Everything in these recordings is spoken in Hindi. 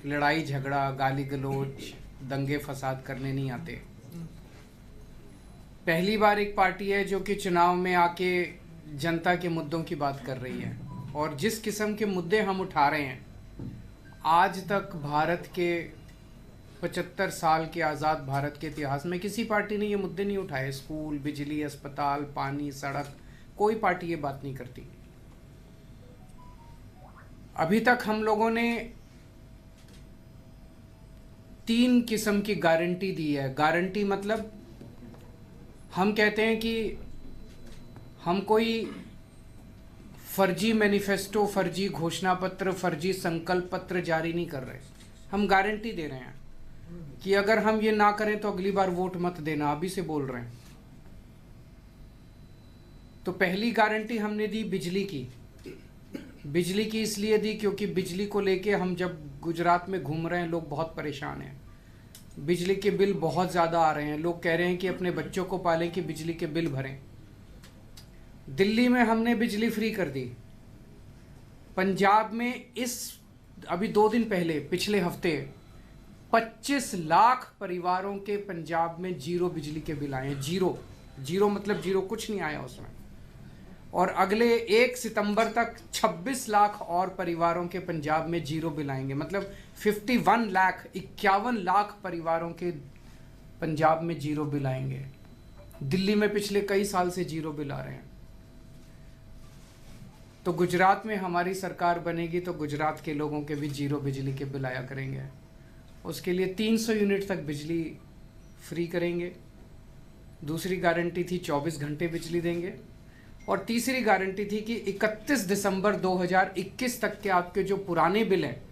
लड़ाई झगड़ा, गाली गलौज, दंगे फसाद करने नहीं आते। पहली बार एक पार्टी है जो कि चुनाव में आके जनता के मुद्दों की बात कर रही है। और जिस किस्म के मुद्दे हम उठा रहे हैं, आज तक भारत के 75 साल के आज़ाद भारत के इतिहास में किसी पार्टी ने ये मुद्दे नहीं उठाए। स्कूल, बिजली, अस्पताल, पानी, सड़क, कोई पार्टी ये बात नहीं करती। अभी तक हम लोगों ने 3 किस्म की गारंटी दी है। गारंटी मतलब हम कहते हैं कि हम कोई फर्जी मैनिफेस्टो, फर्जी घोषणा पत्र, फर्जी संकल्प पत्र जारी नहीं कर रहे। हम गारंटी दे रहे हैं कि अगर हम ये ना करें तो अगली बार वोट मत देना, अभी से बोल रहे हैं। तो पहली गारंटी हमने दी बिजली की। बिजली की इसलिए दी क्योंकि बिजली को लेके हम जब गुजरात में घूम रहे हैं, लोग बहुत परेशान हैं। बिजली के बिल बहुत ज़्यादा आ रहे हैं। लोग कह रहे हैं कि अपने बच्चों को पालें कि बिजली के बिल भरें। दिल्ली में हमने बिजली फ्री कर दी। पंजाब में अभी 2 दिन पहले, पिछले हफ्ते 25 लाख परिवारों के पंजाब में जीरो बिजली के बिल आए हैं। जीरो मतलब जीरो, कुछ नहीं आया उसमें। और अगले 1 सितंबर तक 26 लाख और परिवारों के पंजाब में जीरो बिल आएंगे। मतलब 51 लाख परिवारों के पंजाब में जीरो बिल आएंगे। दिल्ली में पिछले कई साल से जीरो बिल आ रहे हैं। तो गुजरात में हमारी सरकार बनेगी तो गुजरात के लोगों के भी जीरो बिजली के बिल आया करेंगे। उसके लिए 300 यूनिट तक बिजली फ्री करेंगे। दूसरी गारंटी थी 24 घंटे बिजली देंगे। और तीसरी गारंटी थी कि 31 दिसंबर 2021 तक के आपके जो पुराने बिल हैं,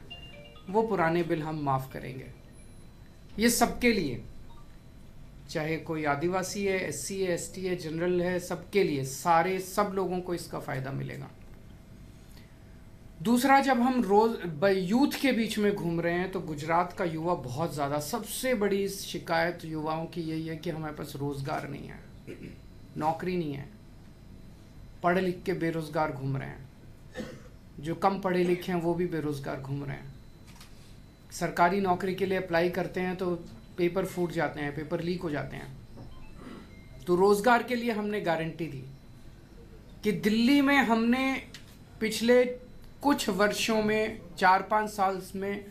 वो पुराने बिल हम माफ़ करेंगे। ये सबके लिए, चाहे कोई आदिवासी है, SC है, ST है, जनरल है, सबके लिए, सब लोगों को इसका फ़ायदा मिलेगा। दूसरा, जब हम रोज यूथ के बीच में घूम रहे हैं तो गुजरात का युवा बहुत ज़्यादा, सबसे बड़ी शिकायत युवाओं की यही है कि हमारे पास रोज़गार नहीं है, नौकरी नहीं है। पढ़े लिख के बेरोज़गार घूम रहे हैं। जो कम पढ़े लिखे हैं वो भी बेरोज़गार घूम रहे हैं। सरकारी नौकरी के लिए अप्लाई करते हैं तो पेपर फूट जाते हैं, पेपर लीक हो जाते हैं। तो रोज़गार के लिए हमने गारंटी दी कि दिल्ली में हमने पिछले कुछ वर्षों में, 4-5 साल में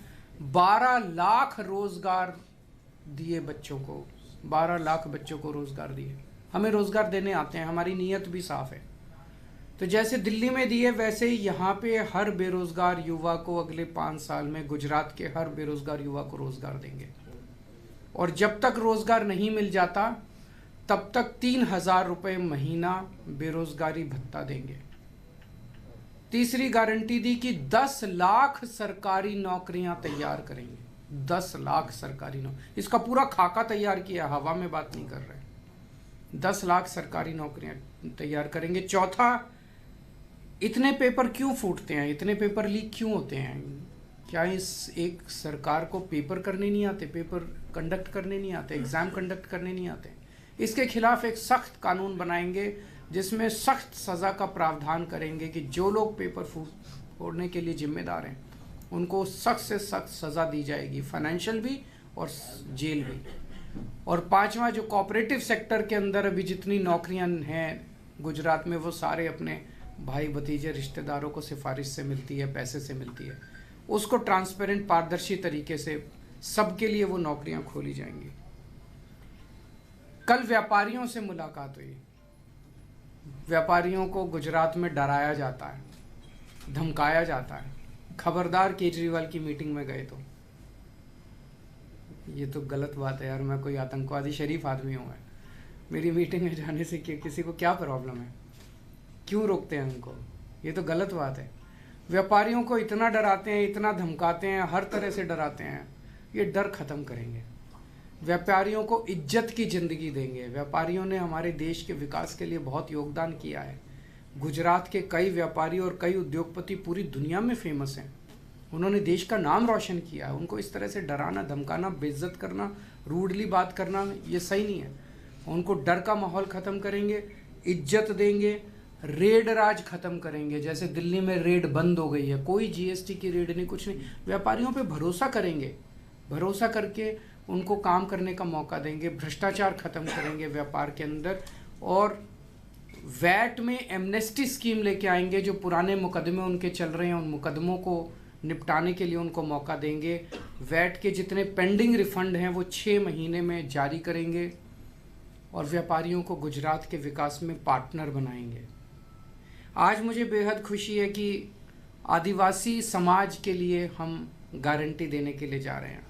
12 लाख रोज़गार दिए बच्चों को। 12 लाख बच्चों को रोज़गार दिए। हमें रोज़गार देने आते हैं, हमारी नीयत भी साफ़ है। तो जैसे दिल्ली में दिए, वैसे ही यहाँ पे हर बेरोज़गार युवा को अगले 5 साल में गुजरात के हर बेरोज़गार युवा को रोज़गार देंगे। और जब तक रोज़गार नहीं मिल जाता तब तक 3000 रुपये महीना बेरोज़गारी भत्ता देंगे। तीसरी गारंटी दी कि 10 लाख सरकारी नौकरियां तैयार करेंगे। 10 लाख सरकारी नौकरी, इसका पूरा खाका तैयार किया, हवा में बात नहीं कर रहे। 10 लाख सरकारी नौकरियां तैयार करेंगे। चौथा, इतने पेपर क्यों फूटते हैं, इतने पेपर लीक क्यों होते हैं? क्या इस एक सरकार को पेपर करने नहीं आते, पेपर कंडक्ट करने नहीं आते, एग्ज़ाम कंडक्ट करने नहीं आते? इसके खिलाफ एक सख्त कानून बनाएंगे जिसमें सख्त सज़ा का प्रावधान करेंगे कि जो लोग पेपर फोड़ने के लिए जिम्मेदार हैं उनको सख्त से सख्त सज़ा दी जाएगी, फाइनेंशियल भी और जेल भी। और पांचवा, जो कोऑपरेटिव सेक्टर के अंदर अभी जितनी नौकरियां हैं गुजरात में, वो सारे अपने भाई भतीजे रिश्तेदारों को सिफारिश से मिलती है, पैसे से मिलती है, उसको ट्रांसपेरेंट, पारदर्शी तरीके से सबके लिए वो नौकरियां खोली जाएंगी। कल व्यापारियों से मुलाकात हुई। व्यापारियों को गुजरात में डराया जाता है, धमकाया जाता है। खबरदार केजरीवाल की मीटिंग में गए तो। ये तो गलत बात है यार, मैं कोई आतंकवादी, शरीफ आदमी हूँ। मेरी मीटिंग में जाने से किसी को क्या प्रॉब्लम है? क्यों रोकते हैं उनको? ये तो गलत बात है। व्यापारियों को इतना डराते हैं, इतना धमकाते हैं, हर तरह से डराते हैं। ये डर ख़त्म करेंगे। व्यापारियों को इज्जत की ज़िंदगी देंगे। व्यापारियों ने हमारे देश के विकास के लिए बहुत योगदान किया है। गुजरात के कई व्यापारी और कई उद्योगपति पूरी दुनिया में फेमस हैं। उन्होंने देश का नाम रोशन किया है। उनको इस तरह से डराना, धमकाना, बेइज्जत करना, रूडली बात करना, ये सही नहीं है। उनको डर का माहौल ख़त्म करेंगे, इज्जत देंगे, रेड राज खत्म करेंगे। जैसे दिल्ली में रेड बंद हो गई है, कोई जीएसटी की रेड नहीं, कुछ नहीं। व्यापारियों पे भरोसा करेंगे, भरोसा करके उनको काम करने का मौका देंगे। भ्रष्टाचार खत्म करेंगे व्यापार के अंदर, और वैट में एमनेस्टी स्कीम लेके आएंगे। जो पुराने मुकदमे उनके चल रहे हैं, उन मुकदमों को निपटाने के लिए उनको मौका देंगे। वैट के जितने पेंडिंग रिफंड हैं वो 6 महीने में जारी करेंगे, और व्यापारियों को गुजरात के विकास में पार्टनर बनाएंगे। आज मुझे बेहद खुशी है कि आदिवासी समाज के लिए हम गारंटी देने के लिए जा रहे हैं।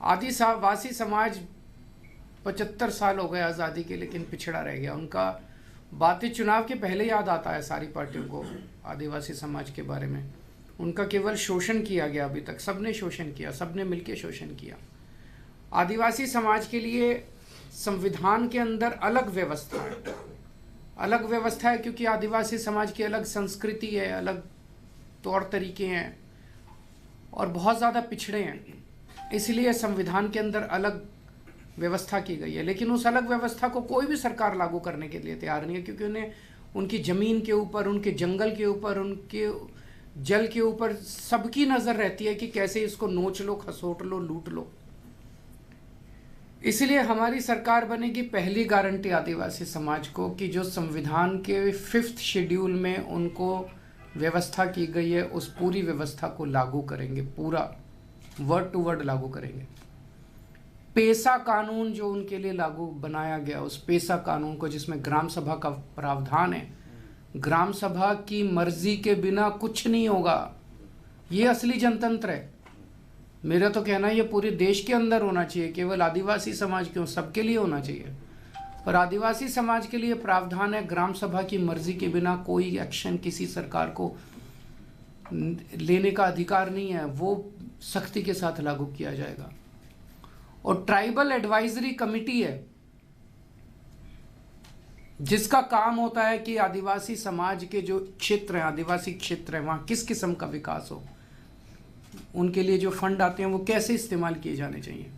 आदिवासी समाज 75 साल हो गए आज़ादी के, लेकिन पिछड़ा रह गया। उनका बातें चुनाव के पहले याद आता है सारी पार्टियों को आदिवासी समाज के बारे में। उनका केवल शोषण किया गया, अभी तक सबने शोषण किया, सबने मिलकर शोषण किया। आदिवासी समाज के लिए संविधान के अंदर अलग व्यवस्था है, अलग व्यवस्था है, क्योंकि आदिवासी समाज की अलग संस्कृति है, अलग तौर तरीके हैं और बहुत ज़्यादा पिछड़े हैं। इसलिए संविधान के अंदर अलग व्यवस्था की गई है। लेकिन उस अलग व्यवस्था को कोई भी सरकार लागू करने के लिए तैयार नहीं है, क्योंकि उन्हें उनकी ज़मीन के ऊपर, उनके जंगल के ऊपर, उनके जल के ऊपर सबकी नज़र रहती है कि कैसे इसको नोच लो, खसोट लो, लूट लो। इसलिए हमारी सरकार बनेगी, पहली गारंटी आदिवासी समाज को कि जो संविधान के 5th शेड्यूल में उनको व्यवस्था की गई है, उस पूरी व्यवस्था को लागू करेंगे, पूरा वर्ड टू वर्ड लागू करेंगे। पेसा कानून जो उनके लिए लागू बनाया गया, उस पेसा कानून को, जिसमें ग्राम सभा का प्रावधान है, ग्राम सभा की मर्जी के बिना कुछ नहीं होगा। ये असली जनतंत्र है। मेरा तो कहना है ये पूरे देश के अंदर होना चाहिए, केवल आदिवासी समाज क्यों, सबके लिए होना चाहिए। पर आदिवासी समाज के लिए प्रावधान है, ग्राम सभा की मर्जी के बिना कोई एक्शन किसी सरकार को लेने का अधिकार नहीं है, वो सख्ती के साथ लागू किया जाएगा। और ट्राइबल एडवाइजरी कमेटी है, जिसका काम होता है कि आदिवासी समाज के जो क्षेत्र हैं, आदिवासी क्षेत्र हैं, वहाँ किस किस्म का विकास हो, उनके लिए जो फंड आते हैं वो कैसे इस्तेमाल किए जाने चाहिए।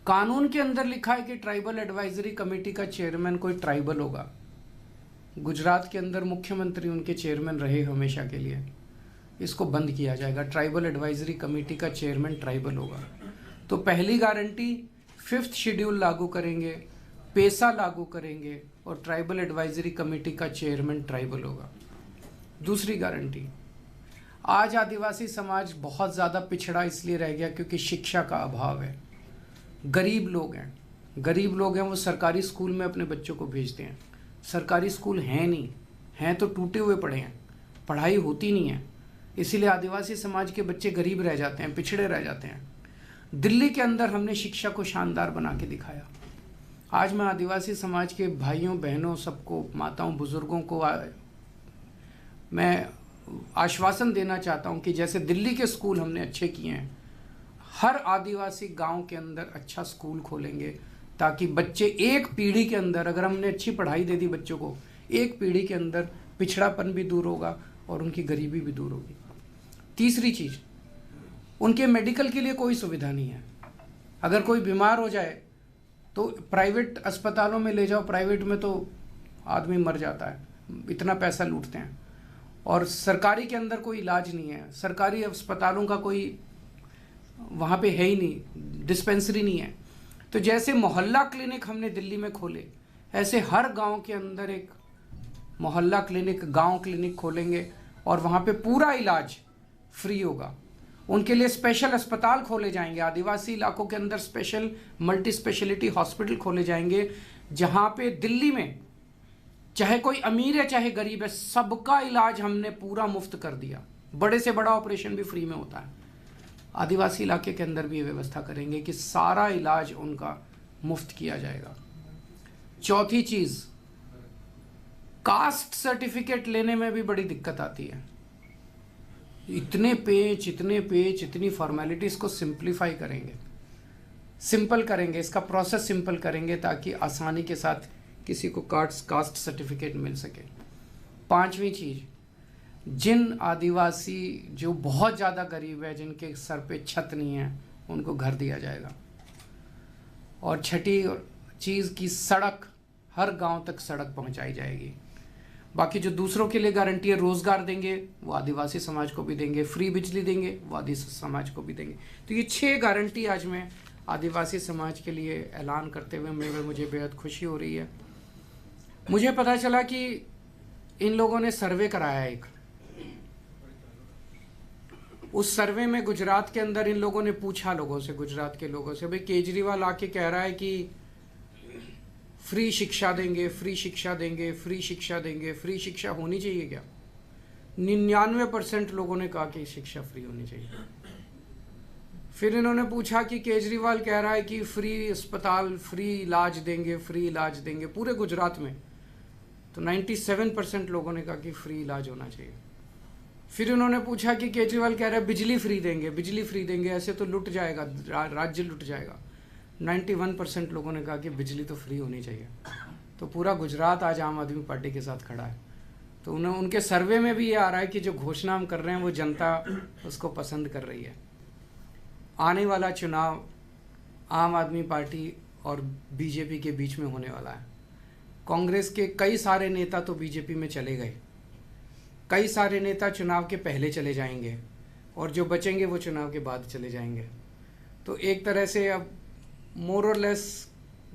कानून के अंदर लिखा है कि ट्राइबल एडवाइजरी कमेटी का चेयरमैन कोई ट्राइबल होगा। गुजरात के अंदर मुख्यमंत्री उनके चेयरमैन रहे हमेशा के लिए। इसको बंद किया जाएगा, ट्राइबल एडवाइजरी कमेटी का चेयरमैन ट्राइबल होगा। तो पहली गारंटी 5th शेड्यूल लागू करेंगे, पेसा लागू करेंगे, और ट्राइबल एडवाइजरी कमेटी का चेयरमैन ट्राइबल होगा। दूसरी गारंटी, आज आदिवासी समाज बहुत ज़्यादा पिछड़ा इसलिए रह गया क्योंकि शिक्षा का अभाव है। गरीब लोग हैं, गरीब लोग हैं, वो सरकारी स्कूल में अपने बच्चों को भेजते हैं। सरकारी स्कूल हैं नहीं, हैं तो टूटे हुए पड़े हैं, पढ़ाई होती नहीं है। इसीलिए आदिवासी समाज के बच्चे गरीब रह जाते हैं, पिछड़े रह जाते हैं। दिल्ली के अंदर हमने शिक्षा को शानदार बना के दिखाया। आज मैं आदिवासी समाज के भाइयों बहनों सबको, माताओं बुजुर्गों को मैं आश्वासन देना चाहता हूं कि जैसे दिल्ली के स्कूल हमने अच्छे किए हैं, हर आदिवासी गांव के अंदर अच्छा स्कूल खोलेंगे, ताकि बच्चे एक पीढ़ी के अंदर, अगर हमने अच्छी पढ़ाई दे दी बच्चों को, एक पीढ़ी के अंदर पिछड़ापन भी दूर होगा और उनकी गरीबी भी दूर होगी। तीसरी चीज़, उनके मेडिकल के लिए कोई सुविधा नहीं है। अगर कोई बीमार हो जाए तो प्राइवेट अस्पतालों में ले जाओ, प्राइवेट में तो आदमी मर जाता है, इतना पैसा लूटते हैं। और सरकारी के अंदर कोई इलाज नहीं है, सरकारी अस्पतालों का कोई वहाँ पे है ही नहीं, डिस्पेंसरी नहीं है। तो जैसे मोहल्ला क्लिनिक हमने दिल्ली में खोले, ऐसे हर गांव के अंदर एक मोहल्ला क्लिनिक, गांव क्लिनिक खोलेंगे और वहाँ पे पूरा इलाज फ्री होगा। उनके लिए स्पेशल अस्पताल खोले जाएंगे, आदिवासी इलाकों के अंदर स्पेशल मल्टी स्पेशलिटी हॉस्पिटल खोले जाएंगे, जहाँ पे दिल्ली में चाहे कोई अमीर है चाहे गरीब है, सबका इलाज हमने पूरा मुफ्त कर दिया। बड़े से बड़ा ऑपरेशन भी फ्री में होता है। आदिवासी इलाके के अंदर भी ये व्यवस्था करेंगे कि सारा इलाज उनका मुफ्त किया जाएगा। चौथी चीज़, कास्ट सर्टिफिकेट लेने में भी बड़ी दिक्कत आती है। इतने पेज, इतनी फॉर्मेलिटीज़ को सिंप्लीफाई करेंगे, सिंपल करेंगे, इसका प्रोसेस सिंपल करेंगे ताकि आसानी के साथ किसी को कास्ट सर्टिफिकेट मिल सके। पांचवी चीज़, जिन आदिवासी जो बहुत ज़्यादा गरीब है, जिनके सर पे छत नहीं है, उनको घर दिया जाएगा। और छठी चीज़ की सड़क, हर गांव तक सड़क पहुंचाई जाएगी। बाकी जो दूसरों के लिए गारंटी है, रोजगार देंगे वो आदिवासी समाज को भी देंगे, फ्री बिजली देंगे वो आदिवासी समाज को भी देंगे। तो ये 6 गारंटी आज मैं आदिवासी समाज के लिए ऐलान करते हुए मुझे बेहद खुशी हो रही है। मुझे पता चला कि इन लोगों ने सर्वे कराया एक, उस सर्वे में गुजरात के अंदर इन लोगों ने पूछा लोगों से, गुजरात के लोगों से, भाई केजरीवाल आके कह रहा है कि फ्री शिक्षा देंगे, फ्री शिक्षा देंगे, फ्री शिक्षा देंगे, फ्री शिक्षा होनी चाहिए क्या? 99% लोगों ने कहा कि शिक्षा फ्री होनी चाहिए। फिर इन्होंने पूछा कि केजरीवाल कह रहा है कि फ्री अस्पताल, फ्री इलाज देंगे, फ्री इलाज देंगे पूरे गुजरात में, तो 97% लोगों ने कहा कि फ्री इलाज होना चाहिए। फिर उन्होंने पूछा कि केजरीवाल कह रहा है बिजली फ्री देंगे, बिजली फ्री देंगे, ऐसे तो लुट जाएगा, राज्य लुट जाएगा। 91% लोगों ने कहा कि बिजली तो फ्री होनी चाहिए। तो पूरा गुजरात आज आम आदमी पार्टी के साथ खड़ा है। तो उनके सर्वे में भी ये आ रहा है कि जो घोषणा हम कर रहे हैं वो जनता उसको पसंद कर रही है। आने वाला चुनाव आम आदमी पार्टी और बीजेपी के बीच में होने वाला है। कांग्रेस के कई सारे नेता तो बीजेपी में चले गए, कई सारे नेता चुनाव के पहले चले जाएंगे, और जो बचेंगे वो चुनाव के बाद चले जाएंगे। तो एक तरह से अब मोर और लेस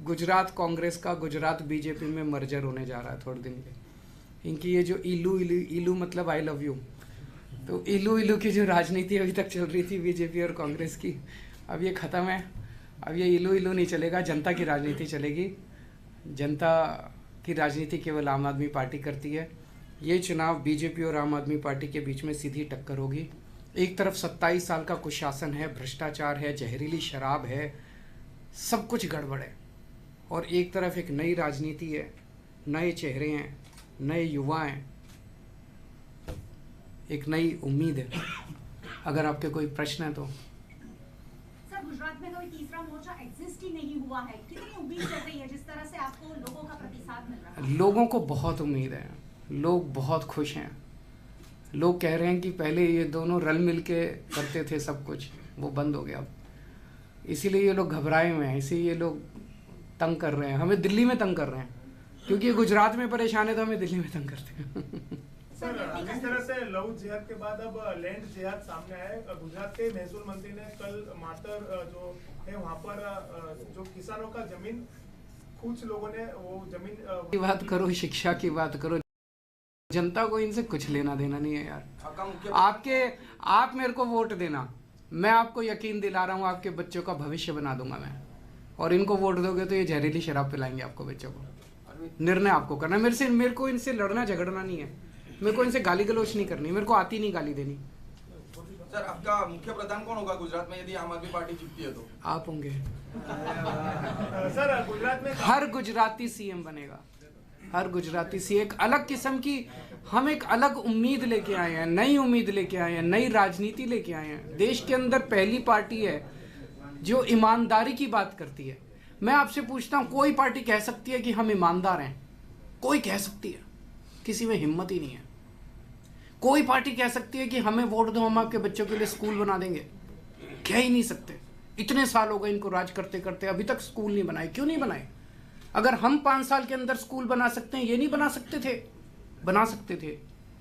गुजरात कांग्रेस का गुजरात बीजेपी में मर्जर होने जा रहा है थोड़े दिन के। इनकी ये जो इलू मतलब आई लव यू, तो इलू की जो राजनीति अभी तक चल रही थी बीजेपी और कांग्रेस की, अब ये ख़त्म है। अब ये इलू नहीं चलेगा, जनता की राजनीति चलेगी। जनता की राजनीति केवल आम आदमी पार्टी करती है। ये चुनाव बीजेपी और आम आदमी पार्टी के बीच में सीधी टक्कर होगी। एक तरफ 27 साल का कुशासन है, भ्रष्टाचार है, जहरीली शराब है, सब कुछ गड़बड़ है, और एक तरफ एक नई राजनीति है, नए चेहरे हैं, नए युवा हैं, एक नई उम्मीद है। अगर आपके कोई प्रश्न है तो। सर, गुजरात में कोई तीसरा मोर्चा एग्जिस्ट ही नहीं हुआ है, कितनी उम्मीद चल रही है जिस तरह से आपको लोगों का प्रतिसाद मिल रहा है? लोगों को बहुत उम्मीद है, लोग बहुत खुश हैं। लोग कह रहे हैं कि पहले ये दोनों रल मिल के करते थे सब कुछ, वो बंद हो गया अब, इसीलिए ये लोग घबराए हुए हैं, इसीलिए ये लोग तंग कर रहे हैं, हमें दिल्ली में तंग कर रहे हैं, क्योंकि गुजरात में परेशान है तो हमें दिल्ली में तंग करते हैं। सर, जिस तरह से लव जिहाद के बाद अब लैंड जिहाद सामने आया है, गुजरात के महसूल मंत्री ने कल मातर जो है वहाँ पर जो किसानों का जमीन, कुछ लोगों ने वो जमीन की बात करो, शिक्षा की बात करो, जनता को इनसे कुछ लेना देना नहीं है यार। आप मेरे को वोट देना, मैं आपको यकीन दिला रहा हूँ आपके बच्चों का भविष्य बना दूंगा मैं, और इनको वोट दोगे तो ये जहरीली शराब पिलाएंगे आपको बच्चों को। निर्णय आपको करना, मेरे को इनसे लड़ना झगड़ना नहीं है, मेरे को इनसे गाली गलौच नहीं करनी, मेरे को आती नहीं गाली देनी। सर, आपका मुख्य प्रधान कौन होगा गुजरात में यदि आम आदमी पार्टी जीतती है तो? आप होंगे। सर, गुजरात में हर गुजराती सीएम बनेगा, हर गुजराती सी एक अलग किस्म की, हम एक अलग उम्मीद लेके आए हैं, नई उम्मीद लेके आए हैं, नई राजनीति लेके आए हैं। देश के अंदर पहली पार्टी है जो ईमानदारी की बात करती है। मैं आपसे पूछता हूँ, कोई पार्टी कह सकती है कि हम ईमानदार हैं? कोई कह सकती है? किसी में हिम्मत ही नहीं है। कोई पार्टी कह सकती है कि हमें वोट दो, हम आपके बच्चों के लिए स्कूल बना देंगे? कह ही नहीं सकते। इतने साल हो गए इनको राज करते करते, अभी तक स्कूल नहीं बनाए। क्यों नहीं बनाए? अगर हम 5 साल के अंदर स्कूल बना सकते हैं, ये नहीं बना सकते थे? बना सकते थे,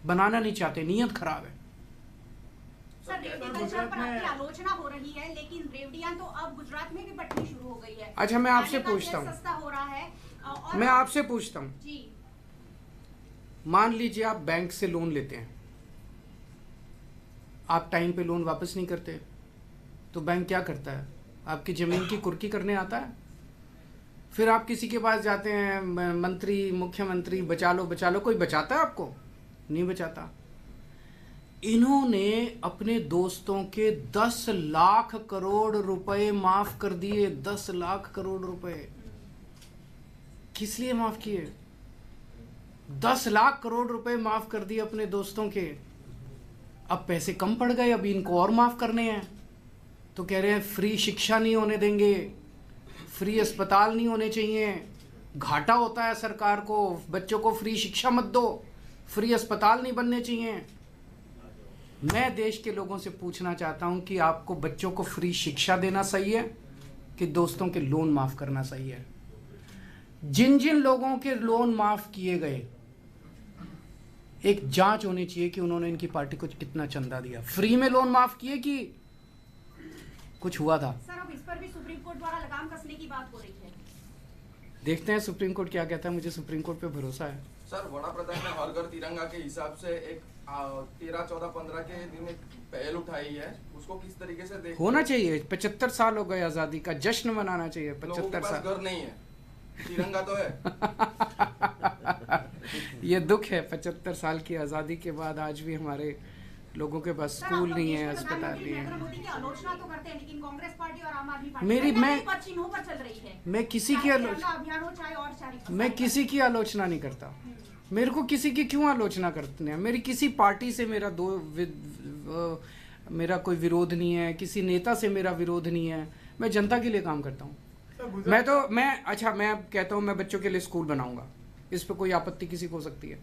बनाना नहीं चाहते, नीयत खराब है। सर, रेवड़ी कल्चर पर आपकी आलोचना हो रही है, लेकिन रेवड़ियां तो अब गुजरात में भी बटनी शुरू हो गई है। अच्छा, मैं आपसे पूछता हूँ, सस्ता हो रहा है, और मैं आपसे पूछता हूँ जी, मान लीजिए आप बैंक से लोन लेते हैं, आप टाइम पे लोन वापस नहीं करते, तो बैंक क्या करता है? आपकी जमीन की कुर्की करने आता है। फिर आप किसी के पास जाते हैं, मंत्री, मुख्यमंत्री, बचा लो, कोई बचाता है आपको? नहीं बचाता। इन्होंने अपने दोस्तों के 10 लाख करोड़ रुपए माफ कर दिए। 10 लाख करोड़ रुपए किस लिए माफ किए? 10 लाख करोड़ रुपए माफ कर दिए अपने दोस्तों के। अब पैसे कम पड़ गए, अब इनको और माफ करने हैं, तो कह रहे हैं फ्री शिक्षा नहीं होने देंगे, फ्री अस्पताल नहीं होने चाहिए, घाटा होता है सरकार को, बच्चों को फ्री शिक्षा मत दो, फ्री अस्पताल नहीं बनने चाहिए। मैं देश के लोगों से पूछना चाहता हूं कि आपको बच्चों को फ्री शिक्षा देना सही है कि दोस्तों के लोन माफ करना सही है? जिन जिन लोगों के लोन माफ किए गए एक जांच होनी चाहिए कि उन्होंने इनकी पार्टी को कितना चंदा दिया, फ्री में लोन माफ किए कि कुछ हुआ था। सर अब इस पर भी सुप्रीम कोर्ट द्वारा लगाम कसने की बात हो रही है। देखते हैं सुप्रीम कोर्ट क्या कहता है, मुझे सुप्रीम कोर्ट पे भरोसा है। सर वड़ा प्रधान ने हर घर तिरंगा के हिसाब से एक 13, 14, 15 के दिन एक पहल उठाई है, उसको किस तरीके से देखते होना हैं? चाहिए, 75 साल हो गए आजादी का, जश्न मनाना चाहिए। लोगों के 75 पास साल घर नहीं है, तिरंगा तो है। ये दुख है, 75 साल की आजादी के बाद आज भी हमारे लोगों के पास स्कूल नहीं है, अस्पताल नहीं नरेंद्र है। मोदी की आलोचना तो करते हैं, लेकिन कांग्रेस पार्टी और आम आदमी पार्टी मेरी- कहीं ना मैं- कहीं पर चिन्हों पर चल रही है। मैं किसी की चाहे आलोचना तिरंगा अभियान हो, चाहे और चाहे मैं किसी की आलोचना नहीं करता। मेरे को किसी की क्यों आलोचना करते हैं? मेरी किसी पार्टी से मेरा कोई विरोध नहीं है, किसी नेता से मेरा विरोध नहीं है। मैं जनता के लिए काम करता हूँ। मैं कहता हूँ मैं बच्चों के लिए स्कूल बनाऊंगा, इस पे कोई आपत्ति किसी को हो सकती है?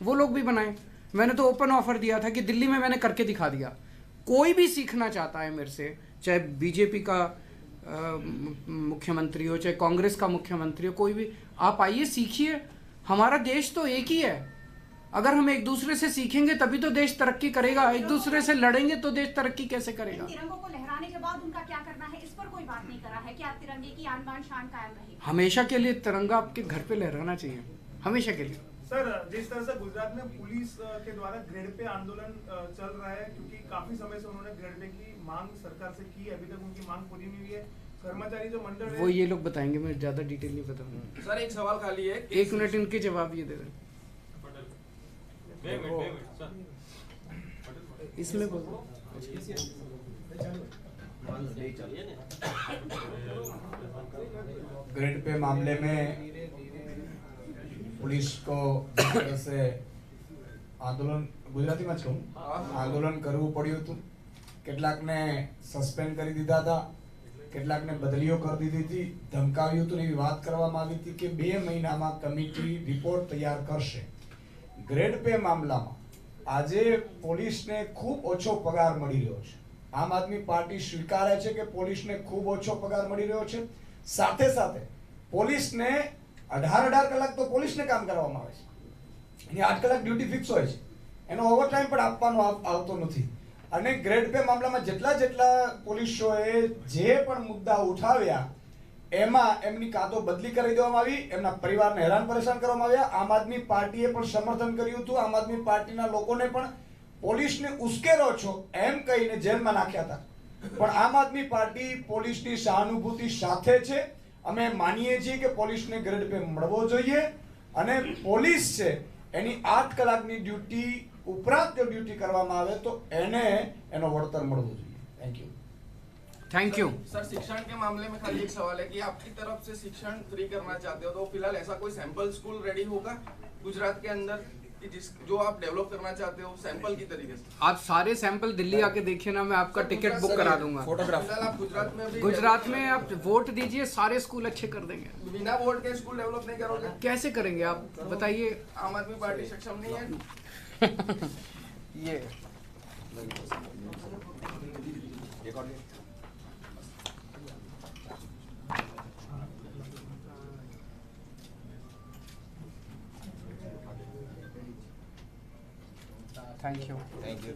वो लोग भी बनाए। मैंने तो ओपन ऑफर दिया था कि दिल्ली में मैंने करके दिखा दिया। कोई भी सीखना चाहता है मेरे से, चाहे बीजेपी का मुख्यमंत्री हो, चाहे कांग्रेस का मुख्यमंत्री हो, कोई भी, आप आइए सीखिए। हमारा देश तो एक ही है। अगर हम एक दूसरे से सीखेंगे तभी तो देश तरक्की करेगा। एक दूसरे से लड़ेंगे तो देश तरक्की कैसे करेगा? तिरंगों को लहराने के बाद उनका क्या करना है, इस पर कोई बात नहीं करा है। क्या तिरंगे की आन बान शान कायम रहेगी? हमेशा के लिए तिरंगा आपके घर पे लहराना चाहिए, हमेशा के लिए। सर जिस तरह से गुजरात में पुलिस के द्वारा ग्रेड पे आंदोलन चल रहा है, क्योंकि काफी समय से उन्होंने ग्रेड पे की मांग सरकार से की, अभी तक उनकी मांग पूरी नहीं हुई है। कर्मचारी जो मंडल है वो ये लोग बताएंगे, मैं ज्यादा डिटेल नहीं बताऊंगा। सर एक सवाल खाली है, 1 मिनट इनके जवाब ये दे दें। इसमें बोलो। ग्रेड पे मामले में पुलिस को जिस तरह से आंदोलन, ગુજરાતીમાં જ કહું, આંદોલન કરવું પડ્યું હતું। કેટલાકને સસ્પેન્ડ કરી દીધા હતા, કેટલાકને બદલીઓ કરી દીધી હતી, ધમકાવ્યું હતું, એવી વાત કરવામાં આવી હતી કે 2 મહિનામાં કમિટી રિપોર્ટ તૈયાર કરશે। ગ્રેડ પે મામલામાં આજે પોલીસને ખૂબ ઓછો પગાર મળી રહ્યો છે। આમ આદમી પાર્ટી સ્વીકારે છે કે પોલીસને ખૂબ ઓછો પગાર મળી રહ્યો છે। સાથે સાથે પોલીસને 18 કલાક તો પોલીસને કામ કરવામાં આવે છે, એની 8 કલાક ડ્યુટી ફિક્સ હોય છે, એનો ઓવરટાઈમ પણ આપવાનો આવતો નથી। અને ગ્રેડ પે મામલામાં જેટલા પોલીસોએ જે પણ મુદ્દા ઉઠાવ્યા એમાં એમની કાં તો બદલી કરી દેવામાં આવી, એમના પરિવારને હેરાન પરેશાન કરવામાં આવ્યા। આમ આદમી પાર્ટીએ પણ સમર્થન કર્યું હતું। આમ આદમી પાર્ટીના લોકોને પણ પોલીસને ઉશ્કેરો છો એમ કહીને જેલમાં નાખ્યા હતા। પણ આમ આદમી પાર્ટી પોલીસની સહાનુભૂતિ સાથે છે। અમે માનીએ છીએ કે પોલીસને ગ્રેડ પે મળવો જોઈએ અને પોલીસ છે એની 8 કલાકની ડ્યુટી ઉપરાંત જો ડ્યુટી કરવામાં આવે તો એને એનો વળતર મળવું જોઈએ। Thank you. Thank you. Sir शिक्षण के मामले में खाली एक सवाल है कि आपकी तरफ से शिक्षण फ्री करना चाहते हो, तो फिलहाल ऐसा कोई सैंपल स्कूल रेडी होगा गुजरात के अंदर कि जो आप डेवलप करना चाहते हो सैंपल की तरीके से? आप सारे सैंपल दिल्ली आके देखिए ना, मैं आपका टिकट बुक करा दूंगा। फिलहाल आप गुजरात में भी गुजरात में आप वोट दीजिए, सारे स्कूल अच्छे कर देंगे। बिना वोट के स्कूल डेवलप नहीं करोगे? कैसे करेंगे आप बताइए? आम आदमी पार्टी सक्षम नहीं है? ये थैंक यू। Thank you.